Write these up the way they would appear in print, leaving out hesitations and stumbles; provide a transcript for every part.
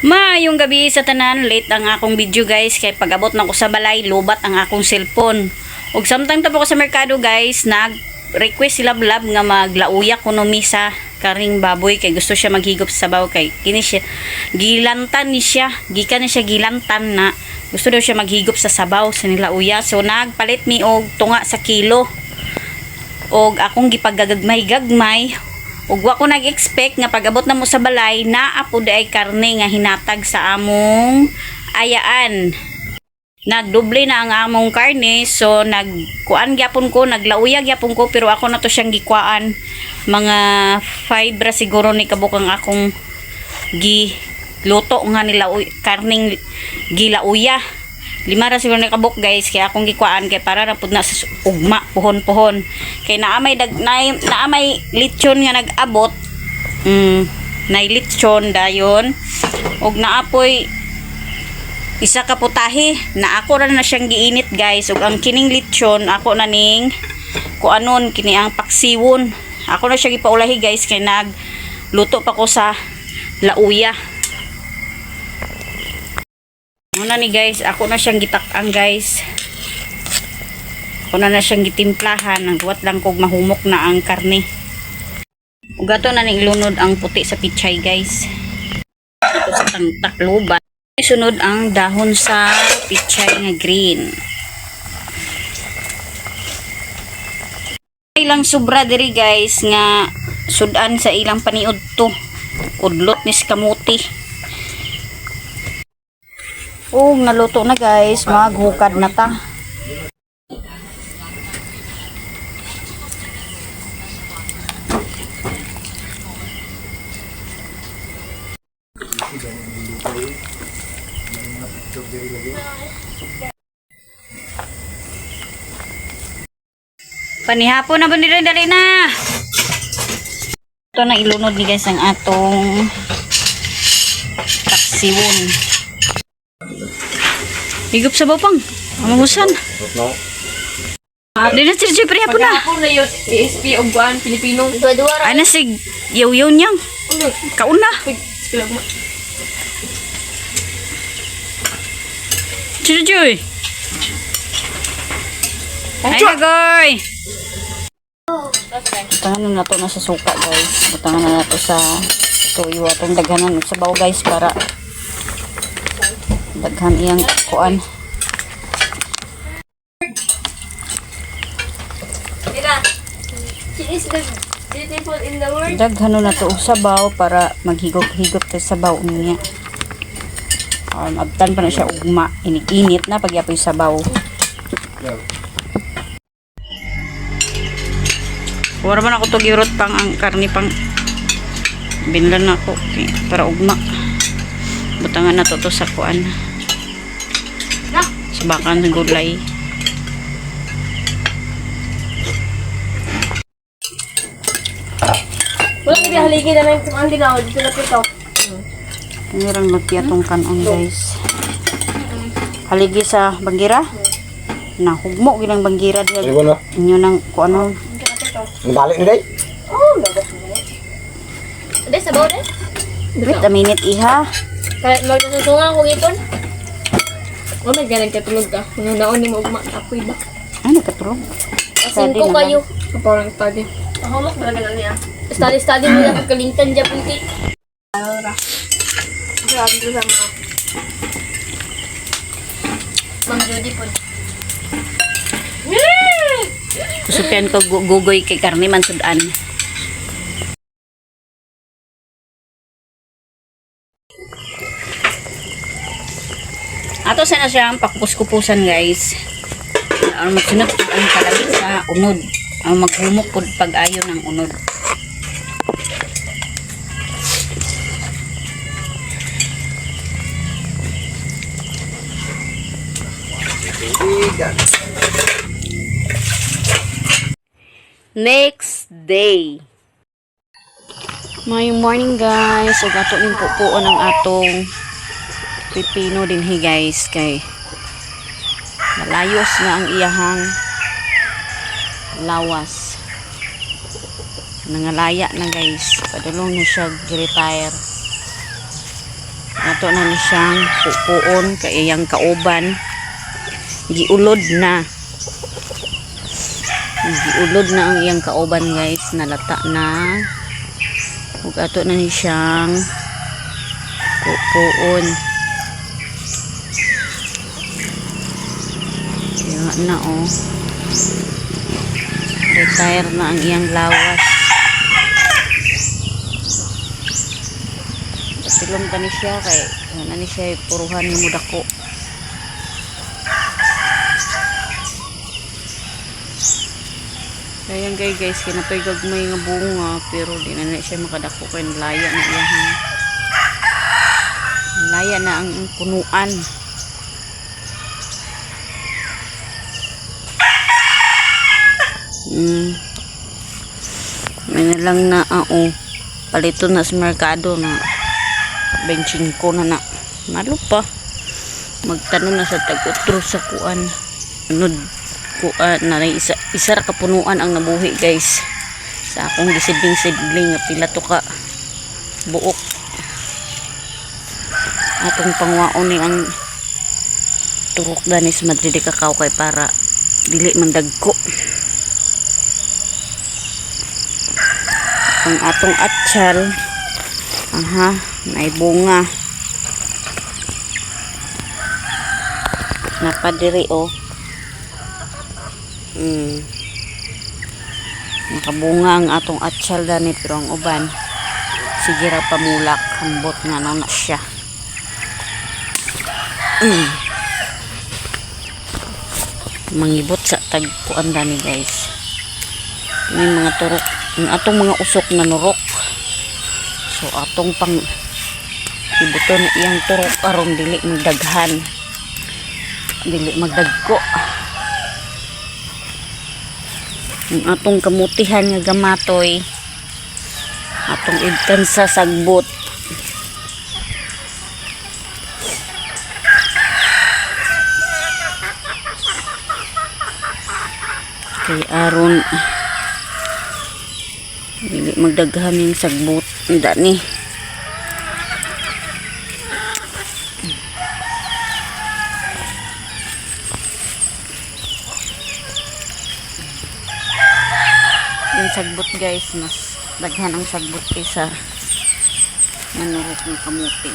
Maayong gabi sa tanan, late ang akong video guys kay pag-abot na ko sa balay, lubat ang akong cellphone. Ug samtang tapo ko sa merkado guys, nag-request sila blab nga maglauya kuno mi sa karing baboy kay gusto siya maghigop sa sabaw kay kini siya gilantan ni siya, gikan ni siya gilantan na gusto daw siya maghigop sa sabaw sa nilauya. So nagpalit mi og tunga sa kilo. Og akong gipagagagmay-gagmay. Ug wa ko nag-expect nga pag-abot na mo sa balay naapod ay karne nga hinatag sa among ayaan. Nagdoble na ang among karne, so nagkuan gyapon ko, naglauyag gyapon ko, pero ako na to siyang gikuan. Mga 5 ra siguro ni kabukang akong giluto nga nila karning gilauya. 5 ra siguro ni kabuk guys, kaya akong gikuan kay para na pud na sa ugma puhon-puhon. Kay naamay naamay lechon nga nag-abot. Nay lechon dayon. Og naapoy isa ka putahe na ako ra na siyang giinit guys. Ug ang kining lechon ako na ning kuanon kini ang paksiwon. Ako na siya gipaulahi guys kay nagluto pa ko sa lauya. Muna ni guys, ako na siyang gitak-ang guys. Ako na siyang gitimplahan. Nagbuhat lang kog mahumok na ang karne. Ug ato na ning ilunod ang puti sa pichay guys. Ito sa takluban. Sunod ang dahon sa pichay nga green. Ilang sobra diri guys nga sudan sa ilang paniud to. Udlot ni kamuti. Naluto na guys, maghukad na ta. Panihapon na ba nila dali na? Ito na ilunod ni guys ang atong taksiwon. Higop sa bapang. Amamusan. Di na sir Jeffrey hapon na. Hapon na yun. ESP o buwan, Pilipino. Dua-dua Ay na sig yaw-yaw niyang. Kauna. Chujoy. Ay na goy. Butangan na to na sa suka guys. Butangan na to sa tuyo atong daghanan sa baw guys para daghan iyang kuan. She is the beautiful in the world. Daghan na to og sabaw para maghigop-higop ta sabaw niya. Abtan pa na siya ugma, init na pagyapoy sabaw. Wala man ako to giurot pang ang karni pang binlan na ako para ugma. Butangan na to sa kuan. Sabakan ng gulay. Wala kaya haligi na lang kung ang dinaw dito na pito. Meron magtiyatong kanon guys. Haligi sa banggira. Nahugmo ginang banggira diya. Inyo nang kuano. Balik ni day. Oh, lagas mo. Ade sabaw de. Wait a minute iha. Kaya magsusungan ko ipon. Oh my God, nagkatulog ka. Nung naon ni mo ugma, apoy ba? Ay nakatulog. Asin ko kayo. Parang study. Mahulok ba na niya? Study mo lang kalintan dyan punti. Grabe ko sa mga. Ma'am Judy po. Kusukan ko gugoy kay karni man sudan. Ato sana siyang pakupus-kupusan guys. Ang magsunod ang kalabit sa unod. Ang maghumok pud pag-ayo ng unod. Next day. Mayong morning guys. Ug ato ning pupuon ang atong pipino dinhi guys kay malayos na ang iyahang lawas. Nangalaya na guys. Padulong na siya retire. Ato ato na ni siyang pupuon kay iyang kauban giulod na ang iyang kauban guys, nalata na ug ato na ni siyang pupuon. Yan na oh, retire na ang iyang lawas. Silom ka ni siya kay ano ni siya puruhan ni mudako. Ayan guys, kinapay gagmay nga bunga pero di na siya makadako kay laya na iya ha. Laya na ang punuan. May na lang na palito na sa merkado na 25 na malo pa magtanong na sa tag-utro sa kuan anod kuan na isa ra kapunuan ang nabuhi guys sa akong gisidling nga pila to ka buok atong pangwaon ni ang turok danis madridi kakao kay para dili man dagko ang atong atsyal may bunga napadiri nakabunga ang atong atsyal dani pero ang uban sige ra pamulak hambot nga na siya. Mangibot sa tagpuan dani guys, may mga turok ang atong mga usok na nurok, so atong pang ibuton iyang turok aron dili magdaghan, dili magdagko. Ang atong kamutihan nga gamatoy atong ibtan sa sagbot. Kay aron dili magdaghan yung sagbot dani. Yung sagbot guys, mas daghan ang sagbot kaysa manurok ng kamuti.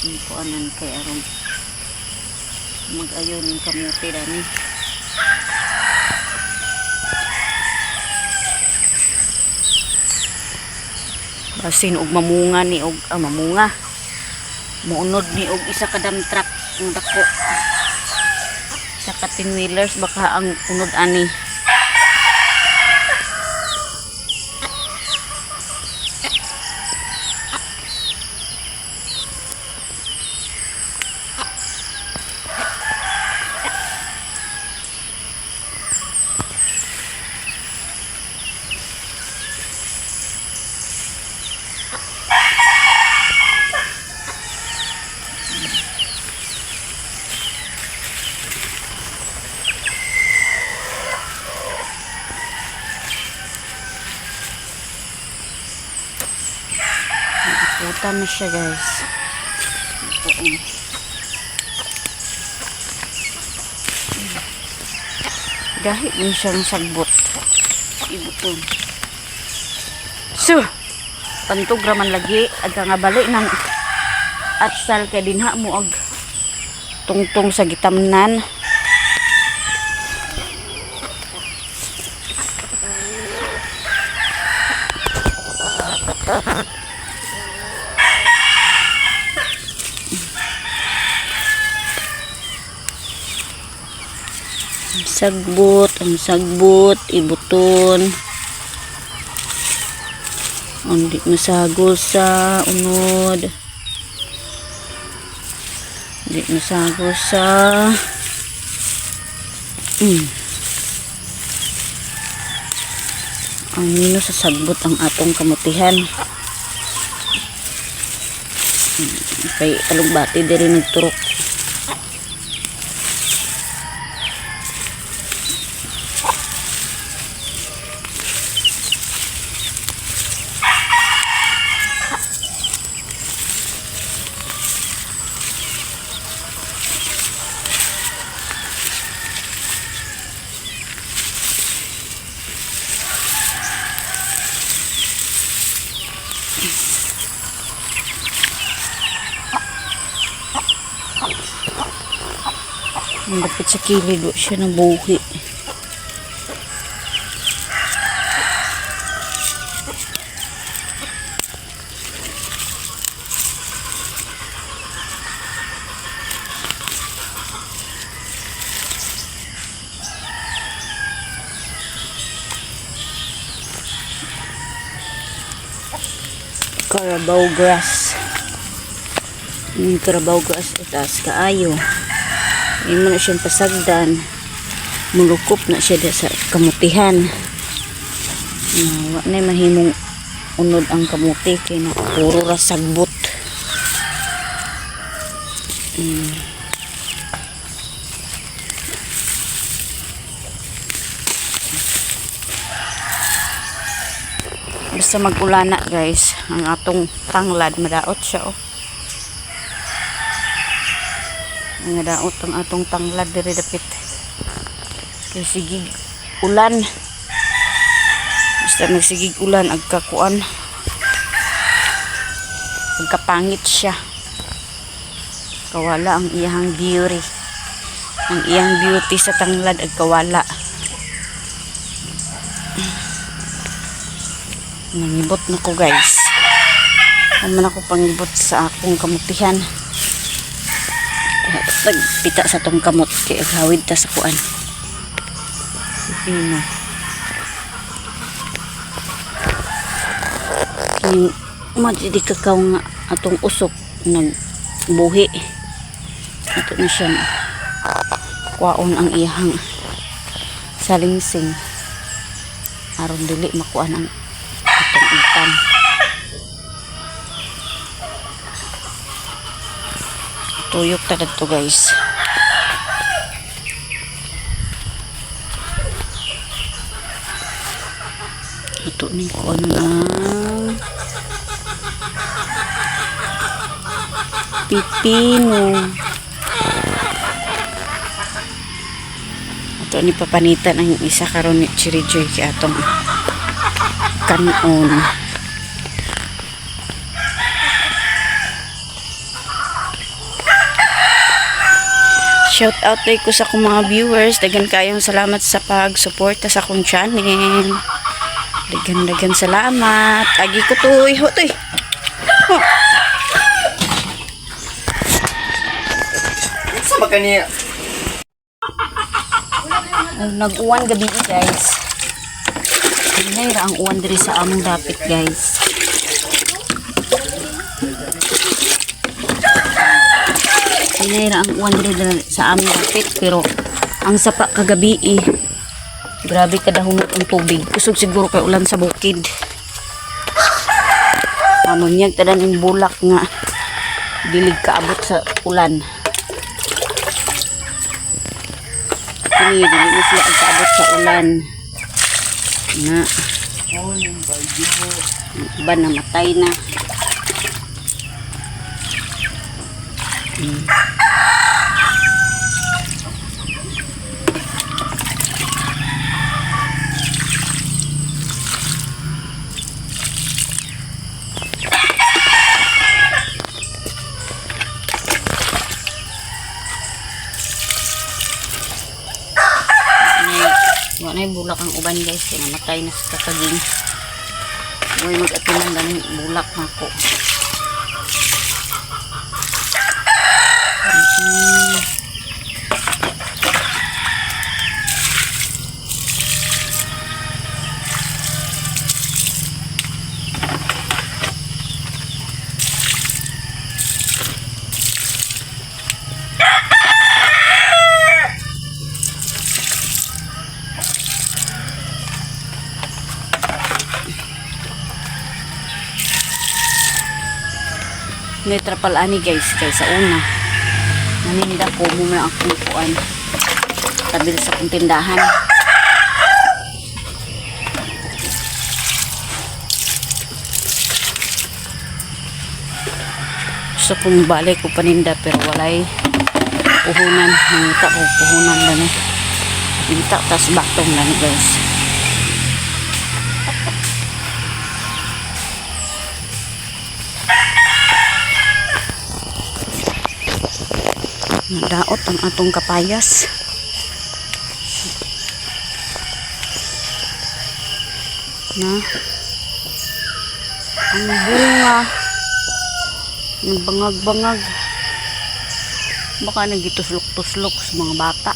Hindi ko anan kay aron mag-ayon yung kamuti dani. Basin og mamunga ni og mamunga muunod ni og isa ka dump truck ng dako sa 10 wheelers baka ang unod ani. Puta na siya guys. Dahil mo siyang sagbot. Ibuton. So, pantog raman lagi. Aga nga balik ng atsal kay dinha mo ag tungtong sa gitamnan. Ang sagbot, ibuton. Hindi masagol sa unod. Hindi masagol sa ang nino sa sagbot ang atong kamutihan. Kay alugbati diri nagturok. Dapit sa kilid, wa siya nabuhi. Carabao grass. Yung carabao grass itaas kaayo. Hindi mo na siyang pasagdan. Mulukop na siya sa kamutihan. Wa na mahimong unod ang kamuti kay na puro ra sagbot. Basta mag-ulana guys, ang atong tanglad madaot siya oh. Ang daot ang atong tanglad diri dapit. Kay sigig ulan. Basta nagsigig ulan agkakuan. Pagkapangit siya. Kawala ang iyang beauty. Ang iyang beauty sa tanglad agkawala. Nangibot na ko guys. Naman ako pangibot sa akong kamutihan. Nagpita sa tong kamot kay hawid ta sa kuan. Pino. Yung madidi kakaw nga atong usok nagbuhi. Ito na siya kuwaon ang iyang salingsing. Aron dili makuan ang atong itan. Tuyok ta dito guys. Ito ni ko ano pipino. Ito ni papanitan ang isa karon ni Chirijoy kay atong kanon. Shout out tayo ko sa akong mga viewers. Dagan kayong salamat sa pag-suporta sa akong channel. Dagan salamat. Agi ko toy. Hotoy. Oh. Sa magkaniya. Nag-uwan gabi guys. Hinay ra ang uwan diri sa among dapit guys. Hinay ra ang uwan diri sa among dapit pero ang sapa kagabi grabe kadahunot ang tubig. Kusog siguro kay ulan sa bukid. Amunyag tadan ang bulak nga dilig kaabot sa ulan. Dili na sila kaabot sa ulan. Na. Iba namatay na. Wala na bulak ang uban guys, kaya namatay na sa kakaging. Huwag mag-atinan ganun bulak na ako. Netrapal ani guys kay sa una naninda ko muna ang kuan tabil sa kong tindahan. So kung balik ko paninda pero walay puhunan, nangita ko puhunan lang pinta tas baktong lang guys. Nadaot ang atong kapayas. Na ang bunga nagbangag-bangag, baka nagituslok-tuslok sa mga bata.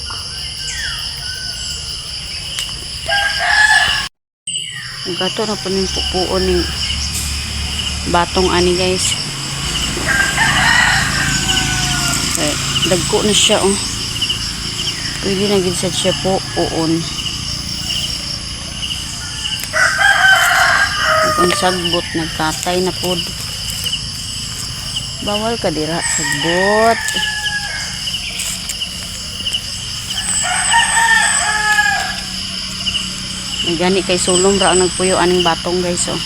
Gato na po ng pupuon ng batong ani guys. Okay, dagko na siya oh. Pwede na gid siya po uon. Kung sagbot nagkatay na pod. Bawal ka dira sagbot. Nagani kay sulong ra ang nagpuyo aning batong guys oh.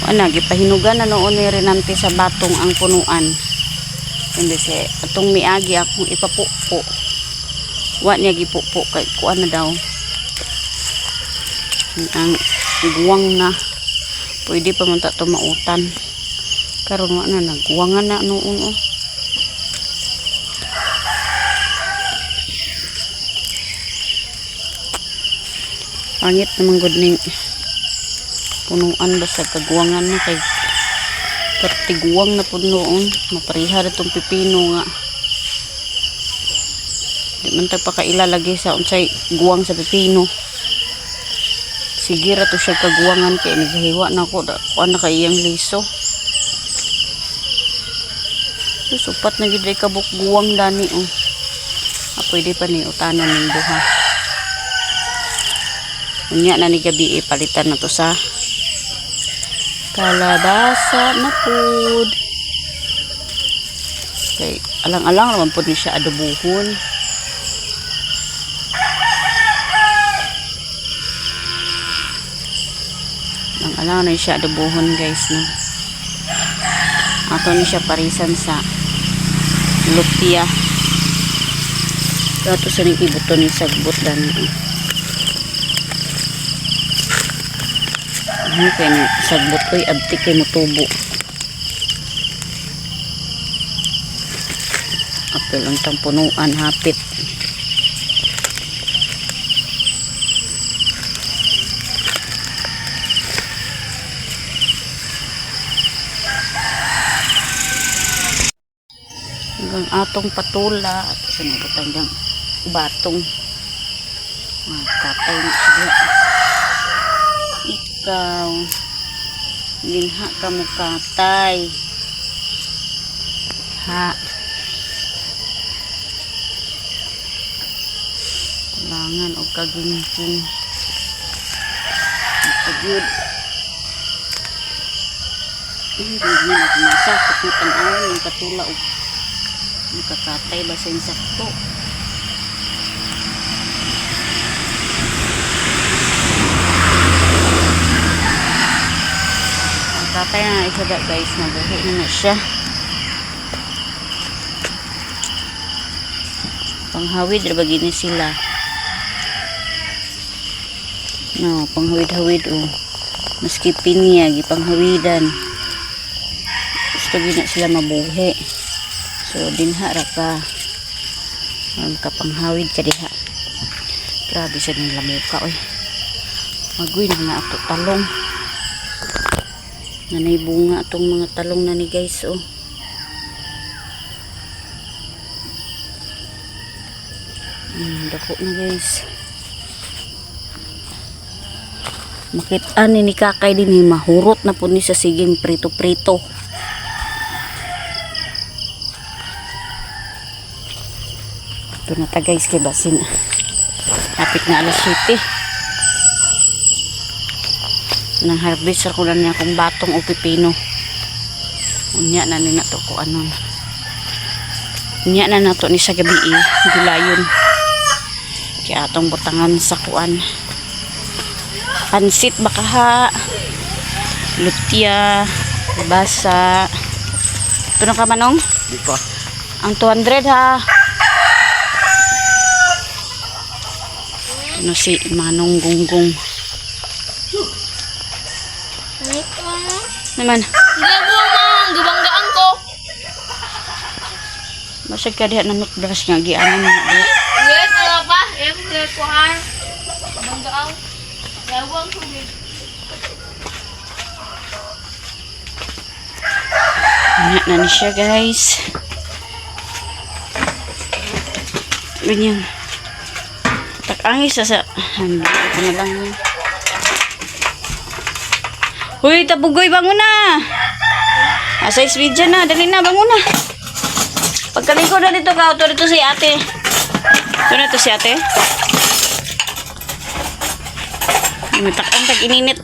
Ana gipahinugan na noon ni Renante sa batong ang punuan. Kundi si atong miagi akong ipapupo. Wa niya gipupo kay kuan na daw. Ang guwang na. Pwede pa man ta to mautan. Karon wa na nagguwangan na noon oh. Pangit naman gud ning punuan basta kagwangan na kay katiguwang na pud noon. Mapariha itong pipino nga. Di man ta pa kailalagay sa unsay guwang sa pipino. Sige ra to siya kagwangan kay naghiwa na ko kuan na kay iyang liso. Supat na gid kabuk guwang dani oh. Pwede pa ni utanan ning duha. Unya na ni gabi palitan na to sa kalabasa na food. Okay, alang-alang naman po ni siya adobuhon. Alang-alang na siya adobuhon guys no. Ato ni siya parisan sa lupia. Ato sa ning ibuto ni sagbot dan. Kaya ni sagbot ko'y abtik kay mutubo. Apel ang tampunuan hapit. Hanggang atong patula at sinabutan diyang batong katay na siya. Ikaw ginha ka mo katay ha kulangan o kagingking pagod hindi na masakit mo tanawan yung katula o makakatay ba sa insakto. Katay na isa da guys, nabuhi na siya. Panghawid ra gini sila. No, panghawid-hawid oh. Maski pinya gipanghawidan. Gusto gina sila mabuhi. So dinha ra ka. Ang kapanghawid ka diha. Grabe sa nila muka oy. Magoy na ato talong. Nanay bunga itong mga talong na ni guys oh. Dako na guys. Makitaan ni kakay din mahurot na po ni sa siging prito-prito. Ito na ta guys kay basin. Kapit na alas 7. Nang harvest ako lang niya kung batong o pipino. Unya na ni nato ko anon. Unya na nato ni sa gabi gilayon. Kaya atong butangan sa kuan. Pansit bakaha. Lupia. Basa. Ito na ka manong? Di pa. Ang 200 ha. Ano si Manong Gunggong. Naman. Masag ka diha na nutbrush nga gianan na diha. Yes, ano pa? Yes, kuhan. Banggaan. Yawang tubig. Na ni siya guys. Ganyan. Takangis sa ano na lang yun. Uy, tabugoy, bangon na! Asa video na, dali na, bangon na. Pagkaliko na dito ka, ito dito si ate. Ito na to si ate. Matakang tag-ininit.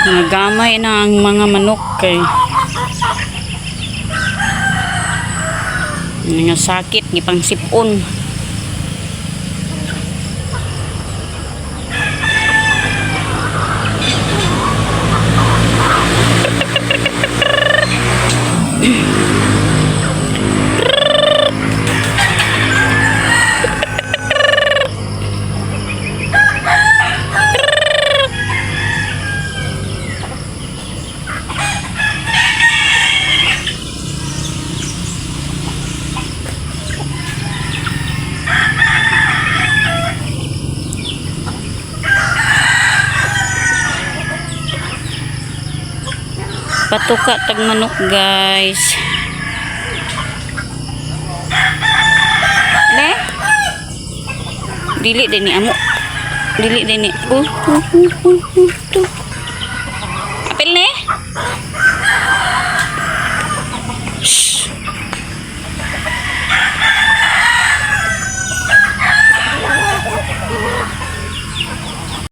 Nagamay na ang mga manok kay nga sakit ni pang sipon. Patuka tag manok guys. Ne? Dili din ni amo. Dili din ni. Tu. Apel ne? Shh.